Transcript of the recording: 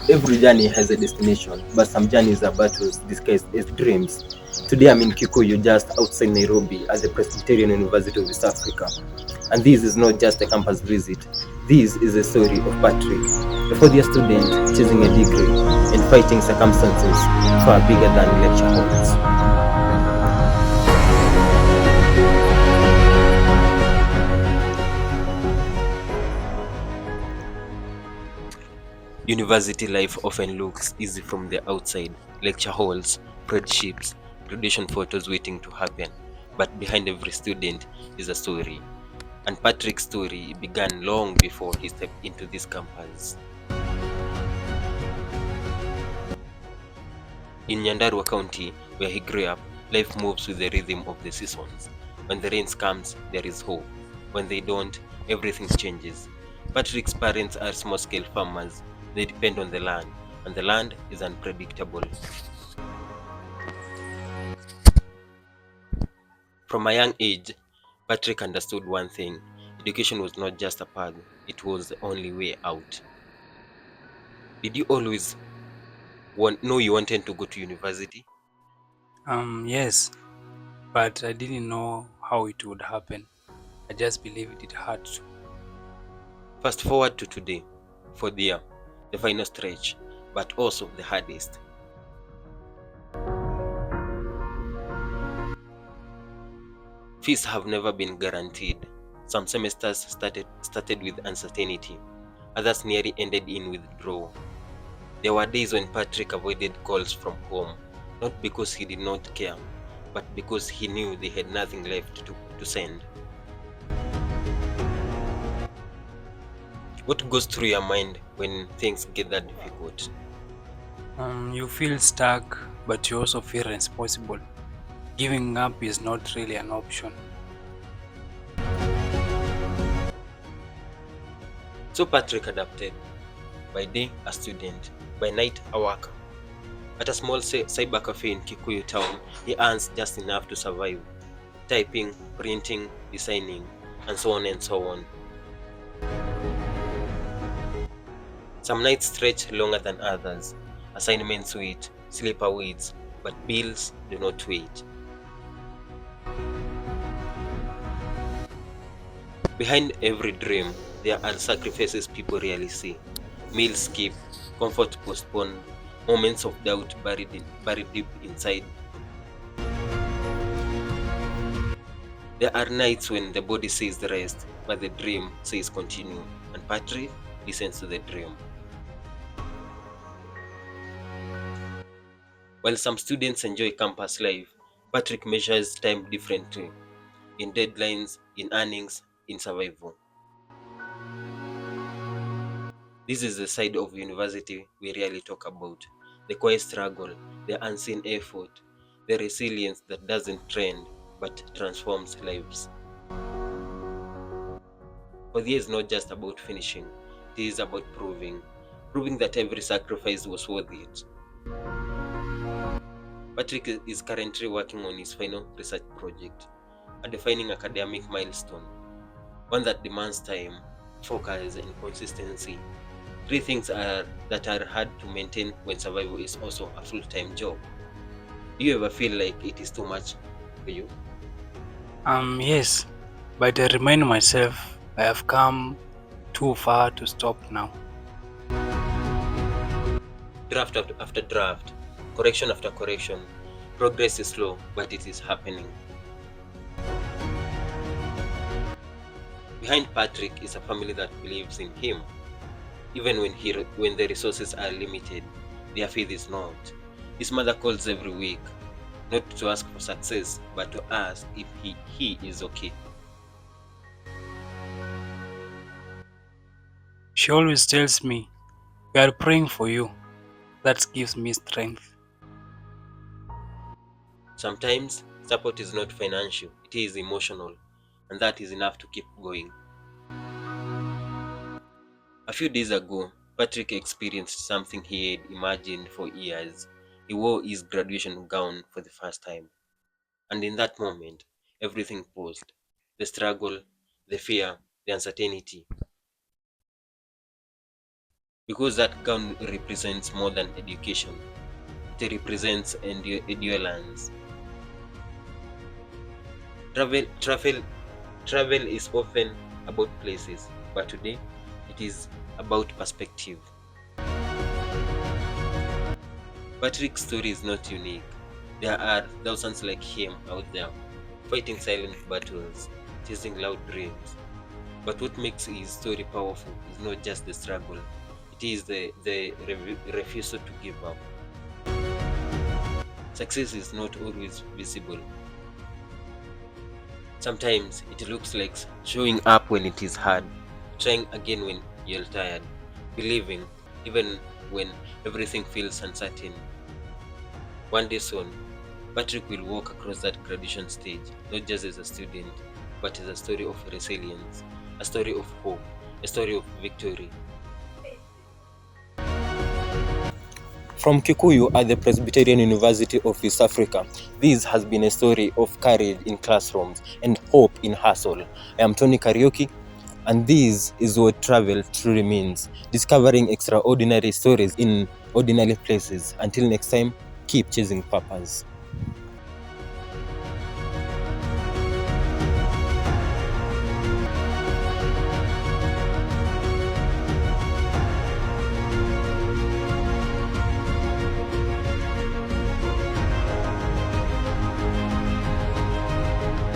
Every journey has a destination, but some journeys are battles disguised as dreams. Today I'm in Kikuyu, just outside Nairobi, at the Presbyterian University of East Africa. And this is not just a campus visit. This is a story of Patrick, a fourth-year student chasing a degree and fighting circumstances far bigger than lecture halls. University life often looks easy from the outside: lecture halls, spreadsheets, graduation photos waiting to happen. But behind every student is a story. And Patrick's story began long before he stepped into this campus. In Nyandarua County, where he grew up, life moves with the rhythm of the seasons. When the rains comes, there is hope. When they don't, everything changes. Patrick's parents are small-scale farmers. They depend on the land, and the land is unpredictable. From a young age, Patrick understood one thing: education was not just a path, it was the only way out. Did you always know you wanted to go to university? Yes, but I didn't know how it would happen. I just believed it had to. Fast forward to today, for the year, the final stretch, but also the hardest. Fees have never been guaranteed. Some semesters started with uncertainty, others nearly ended in withdrawal. There were days when Patrick avoided calls from home, not because he did not care, but because he knew they had nothing left to send. What goes through your mind when things get that difficult? You feel stuck, but you also feel responsible. Giving up is not really an option. So Patrick adapted. By day, a student. By night, a worker. At a small cyber cafe in Kikuyu town, he earns just enough to survive. Typing, printing, designing, and so on and so on. Some nights stretch longer than others. Assignments wait, sleeper waits, but bills do not wait. Behind every dream, there are sacrifices people rarely see. Meals skipped, comfort postponed, moments of doubt buried deep inside. There are nights when the body says rest, but the dream says continue, and Patrick listens to the dream. While some students enjoy campus life, Patrick measures time differently: in deadlines, in earnings, in survival. This is the side of university we rarely talk about: the quiet struggle, the unseen effort, the resilience that doesn't trend but transforms lives. For this is not just about finishing, it is about proving that every sacrifice was worth it. Patrick is currently working on his final research project, a defining academic milestone, one that demands time, focus, and consistency. Three things that are hard to maintain when survival is also a full-time job. Do you ever feel like it is too much for you? Yes, but I remind myself I have come too far to stop now. Draft after draft, correction after correction, progress is slow, but it is happening. Behind Patrick is a family that believes in him. Even when the resources are limited, their faith is not. His mother calls every week, not to ask for success, but to ask if he is okay. She always tells me, "We are praying for you." That gives me strength. Sometimes support is not financial, it is emotional, and that is enough to keep going. A few days ago, Patrick experienced something he had imagined for years. He wore his graduation gown for the first time. And in that moment, everything paused: the struggle, the fear, the uncertainty. because that gown represents more than education. It represents endurance. Travel is often about places, but today it is about perspective. Patrick's story is not unique. There are thousands like him out there, fighting silent battles, chasing loud dreams. But what makes his story powerful is not just the struggle, it is the refusal to give up. Success is not always visible. Sometimes it looks like showing up when it is hard, trying again when you're tired, believing even when everything feels uncertain. One day soon, Patrick will walk across that graduation stage, not just as a student, but as a story of resilience, a story of hope, a story of victory. From Kikuyu at the Presbyterian University of East Africa, this has been a story of courage in classrooms and hope in hustle. I am Tony Karaoke, and this is what travel truly means, discovering extraordinary stories in ordinary places. Until next time, keep chasing purpose.